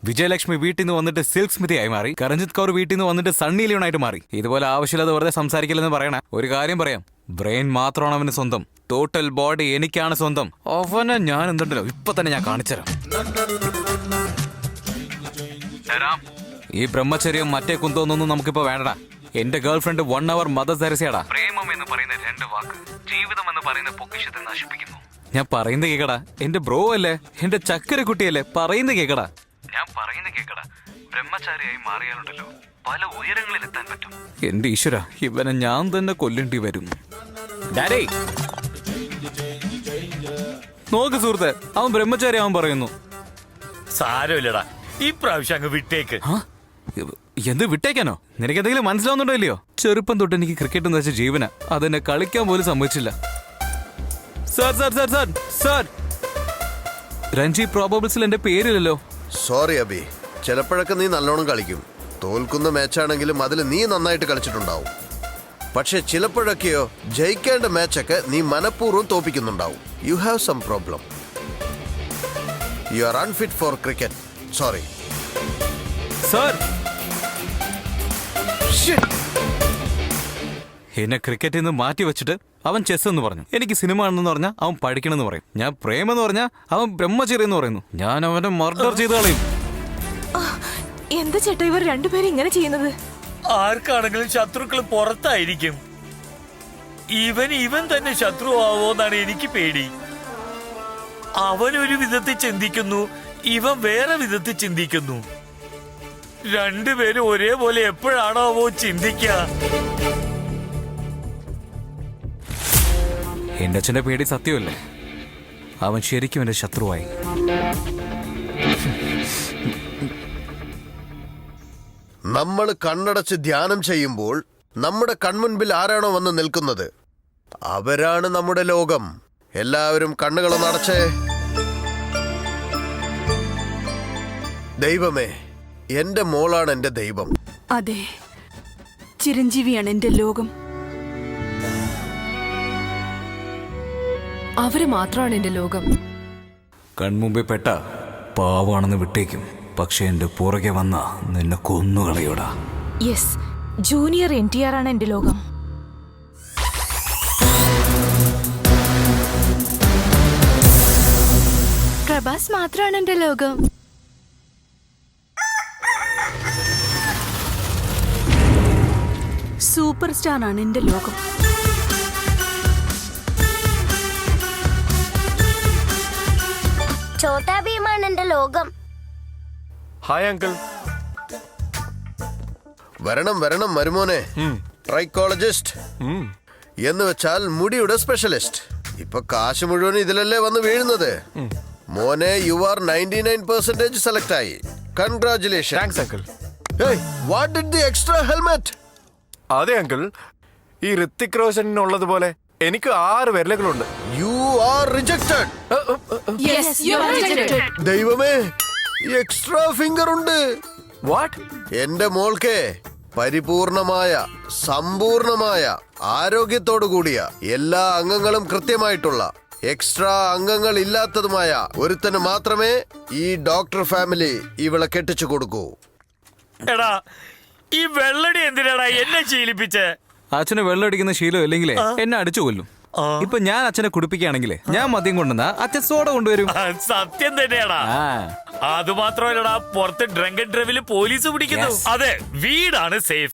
വിജയലക്ഷ്മി വീട്ടിൽ നിന്ന് വന്നിട്ട് സിൽക്ക് സ്മിതയായി മാറി. കരഞ്ജിത് കൗർ വീട്ടിൽ നിന്ന് വന്നിട്ട് സണ്ണി ലിയോണായിട്ട് മാറി. ഇതുപോലെ ആവശ്യമില്ലാതെ വെറുതെ സംസാരിക്കില്ലെന്ന് പറയണ. ഒരു കാര്യം പറയാം, ബ്രെയിൻ മാത്രമാണ് അവന് സ്വന്തം, ടോട്ടൽ ബോഡി എനിക്കാണ് സ്വന്തം. അവനെ ഞാൻ എന്തുണ്ടല്ലോ ഇപ്പൊ തന്നെ ഞാൻ കാണിച്ചുതരാം. ഈ ബ്രഹ്മചര്യം മറ്റേ കുന്തോന്നൊന്നും നമുക്കിപ്പോ വേണ്ടടാ. എന്റെ ഗേൾ ഫ്രണ്ട് 1 hour മദർ തെരേസയാടാ. പ്രേമം എന്ന് പറയുന്ന 2 വാക്ക് ജീവിതം എന്ന് പറയുന്ന പൊക്കിഷത്തെ നശിപ്പിക്കുന്നു. ഞാൻ പറയുന്ന കേക്കടാ, എന്റെ ബ്രോ അല്ലേ, എന്റെ ചക്കര കുട്ടിയല്ലേ, പറയുന്ന കേക്കടാ. ഞാൻ പറയുന്ന കേക്കടാ, ബ്രഹ്മചാരിയായി മാറിയാലുണ്ടല്ലോ പല ഉയരങ്ങളിൽ എത്താൻ പറ്റും. എന്റെ ഈശ്വര, ഇവനെ ഞാൻ തന്നെ കൊല്ലേണ്ടി വരും. ഡാഡി നോക്ക് സുഹൃത്തെ, അവൻ ബ്രഹ്മചാരി അവൻ പറയുന്നു. സാരമില്ലടാ, ഈ പ്രാവശ്യം അങ്ങ് വിട്ടേക്ക്. എന്ത് വിട്ടേക്കാനോ? നിനക്ക് എന്തെങ്കിലും മനസ്സിലാവുന്നുണ്ടോ ഇല്ലയോ? ചെറുപ്പം തൊട്ട് എനിക്ക് ക്രിക്കറ്റ് എന്ന് വെച്ച ജീവന, അതെന്നെ കളിക്കാൻ പോലും സമ്മതിച്ചില്ല. Sir sir sir sir sir, Ranji പ്രോബബിൾസിൽ എന്റെ പേരില്ലല്ലോ. സോറി അബി, ചിലപ്പോഴൊക്കെ നീ നല്ലോണം കളിക്കും. തോൽക്കുന്ന മാച്ചാണെങ്കിലും അതിൽ നീ നന്നായിട്ട് കളിച്ചിട്ടുണ്ടാവും. പക്ഷെ ചിലപ്പോഴൊക്കെയോ ജയിക്കേണ്ട മാച്ചൊക്കെ നീ മനഃപൂർവ്വം തോപ്പിക്കുന്നുണ്ടാവും. You have some problem. You are unfit for cricket. Sorry sir. എന്നെ ക്രിക്കറ്റിൽ നിന്ന് മാറ്റി വെച്ചിട്ട് അവൻ ചെസ് എന്ന് പറഞ്ഞു. എനിക്ക് സിനിമ ആണെന്ന് പറഞ്ഞാൽ അവൻ പഠിക്കണമെന്ന് പറയും. ഞാൻ പ്രേമെന്ന് പറഞ്ഞാൽ അവൻ ബ്രഹ്മചര്യം എന്ന് പറയുന്നു. ഞാൻ അവനെ മർഡർ ചെയ്ത് കളയും. എന്താ ചേട്ടാ ഇവർ രണ്ടുപേരും ഇങ്ങനെ ചെയ്യുന്നത്? ആർക്കാണെങ്കിലും ശത്രുക്കൾ പുറത്തായിരിക്കും. ഇവൻ തന്നെ ശത്രുവാവോന്നാണ് എനിക്ക് പേടി. അവൻ ഒരു വിധത്തിൽ ചിന്തിക്കുന്നു, ഇവൻ വേറെ വിധത്തിൽ ചിന്തിക്കുന്നു. രണ്ടുപേരും ഒരേപോലെ എപ്പോഴാണോ അവോ ചിന്തിക്ക. എന്റെ അച്ഛന്റെ പേടി സത്യമല്ലേ? അവൻ ശരിക്കും എന്റെ ശത്രുവായി. നമ്മൾ കണ്ണടച്ച് ധ്യാനം ചെയ്യുമ്പോൾ നമ്മുടെ കൺമുൻപിൽ ആരാണോ വന്ന് നിൽക്കുന്നത് അവരാണ് നമ്മുടെ ലോകം. എല്ലാവരും കണ്ണുകളൊന്ന് അടച്ചേ. ദൈവമേ, എന്റെ മോളാണ് എന്റെ ദൈവം. അതെ, ചിരഞ്ജീവിയാണ് എന്റെ ലോകം. അവര് മാത്രമാണ് എന്റെ ലോകം. കൺമുമ്പിൽ പെട്ട പാവാണെന്ന് വിട്ടേക്കും, പക്ഷെ എന്റെ പുറകെ വന്ന നിന്നെ കൊന്നുകളയോടാ. യെസ്, ജൂനിയർ NTR ആണ് എന്റെ ലോകം. പ്രഭാസ് മാത്രമാണ് എന്റെ ലോകം. സൂപ്പർ സ്റ്റാർ ആണ് എന്റെ ലോകം. ചോട്ടാ ഭീമാണ് എന്റെ ലോകം. Hi uncle. വരണം വരണം മരുമോനെ. ട്രൈക്കോളജിസ്റ്റ് എന്ന് വെച്ചാൽ മുടിയുടെ സ്പെഷ്യലിസ്റ്റ്. ഇപ്പൊ കാശ് മുഴുവൻ ഇതിലല്ലേ വന്ന് വീഴുന്നത്. മോനെ, യു ആർ 99% സെലക്ട് ആയി. Congratulation. Thanks uncle. What did the extra helmet? അതെ അങ്കിൾ, ഈ ഋത്തിക് റോഷനുള്ളതുപോലെ എനിക്ക് 6 വിരലുകളുണ്ട്. You are rejected. ദൈവമേ, എക്സ്ട്രാ ഫിംഗർ ഉണ്ട്. വാട്ട്? എന്റെ മോൾക്ക് പരിപൂർണമായ സമ്പൂർണമായ ആരോഗ്യത്തോടു കൂടിയ എല്ലാ അംഗങ്ങളും കൃത്യമായിട്ടുള്ള എക്സ്ട്രാ അംഗങ്ങൾ ഇല്ലാത്തതുമായ ഒരുത്തന് മാത്രമേ ഈ ഡോക്ടർ ഫാമിലി ഇവളെ കെട്ടിച്ചു കൊടുക്കൂ. എടാ, ഈ വെള്ളടി എന്തിനാടാ എന്നെ ശീലിപ്പിച്ചേ? അച്ഛനെ വെള്ളമടിക്കുന്ന ശീലം ഇല്ലെങ്കിലേ എന്നെ അടിച്ചു കൊല്ലും. ഇപ്പൊ ഞാൻ അച്ഛനെ കുടിപ്പിക്കുകയാണെങ്കിലേ ഞാൻ മദ്യം കൊണ്ടുവന്നാ അച്ഛൻ സോഡ കൊണ്ടുവരും. സത്യം തന്നെയാടാ. അതുമാത്രമല്ലടാ, പുറത്ത് ഡ്രങ്ക് ആൻഡ് ഡ്രൈവില് പോലീസ് പിടിക്കുന്നു. അതെ, വീടാണ് സേഫ്.